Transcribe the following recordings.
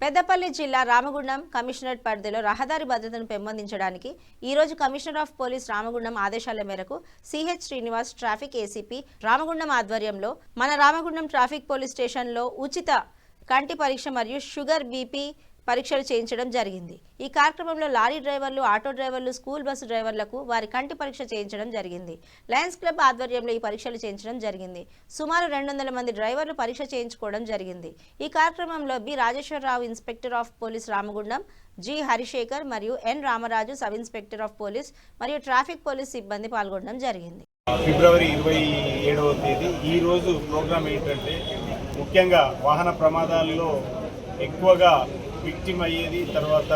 పెద్దపల్లి జిల్లా రామగుండం కమిషనరేట్ పరిధిలో రహదారి భద్రతను పెంపొందించడానికి ఈ రోజు కమిషనర్ ఆఫ్ పోలీస్ రామగుండం ఆదేశాల మేరకు CH Srinivas traffic ACP Ramagundam ఆధ్వర్యంలో మన రామగుండం ట్రాఫిక్ పోలీస్ స్టేషన్లో ఉచిత కంటి పరీక్ష మరియు షుగర్ బీపీ పరీక్షలు చేయించడం జరిగింది। ఈ కార్యక్రమంలో లారీ డ్రైవర్లు, ఆటో డ్రైవర్లు, స్కూల్ బస్సు డ్రైవర్లకు వారి కంటి పరీక్ష చేయించడం జరిగింది। లయన్స్ క్లబ్ ఆధ్వర్యంలో ఈ పరీక్షలు చేయించడం జరిగింది। సుమారు 200 మంది డ్రైవర్లు పరీక్ష చేయించుకోవడం జరిగింది। ఈ కార్యక్రమంలో B Rajeshwararao inspector of police Ramagundam, G Harishekar మరియు N Ramaraju sub inspector of police మరియు ట్రాఫిక్ పోలీస్ సిబ్బంది పాల్గొనడం జరిగింది। ఫిబ్రవరి 27వ తేదీ ఈ రోజు ప్రోగ్రామ్ ఏంటంటే ముఖ్యంగా వాహన ప్రమాదాల్లో ఎక్కువగా విక్టిమ్ అయ్యేది, తర్వాత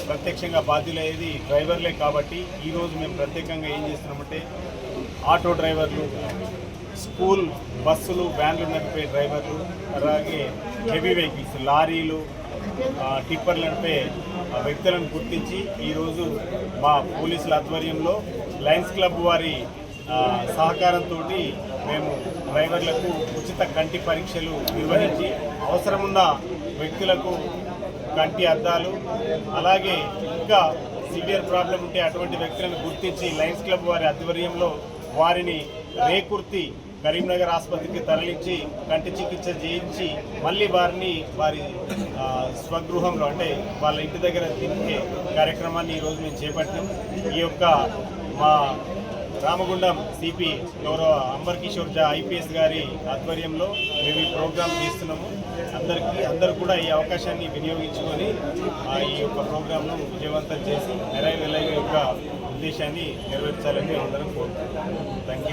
ప్రత్యక్షంగా బాధ్యులయ్యేది డ్రైవర్లే। కాబట్టి ఈరోజు మేము ప్రత్యేకంగా ఏం చేస్తున్నామంటే ఆటో డ్రైవర్లు, స్కూల్ బస్సులు, వ్యాన్లు నడిపే డ్రైవర్లు, అలాగే హెవీ వెహికల్స్ లారీలు, టిప్పర్లు నడిపే వ్యక్తులను గుర్తించి ఈరోజు మా పోలీసుల ఆధ్వర్యంలో లయన్స్ క్లబ్ వారి సహకారంతో మేము డ్రైవర్లకు ఉచిత కంటి పరీక్షలు నిర్వహించి అవసరమున్న వ్యక్తులకు కంటి అద్దాలు, అలాగే ఇంకా సివియర్ ప్రాబ్లం ఉంటే అటువంటి వ్యక్తులను గుర్తించి లయన్స్ క్లబ్ వారి ఆధ్వర్యంలో వారిని రేకుర్తి కరీంనగర్ ఆసుపత్రికి తరలించి కంటి చికిత్స చేయించి మళ్ళీ వారిని వారి స్వగృహంలో అంటే వాళ్ళ ఇంటి దగ్గర దింపే కార్యక్రమాన్ని ఈరోజు మేము చేపట్టాం। ఈ యొక్క మా రామగుండం సిపి గౌరవ అంబర్ కిషోర్ జా ఐపీఎస్ గారి ఆధ్వర్యంలో మేము ఈ ప్రోగ్రాం చేస్తున్నాము। అందరూ కూడా ఈ అవకాశాన్ని వినియోగించుకొని ఈ యొక్క ప్రోగ్రాంను విజయవంతం చేసి నెరవేర్చే యొక్క ఉద్దేశాన్ని నెరవేర్చాలని అందరం కోరుకుంటున్నాం। Thank you.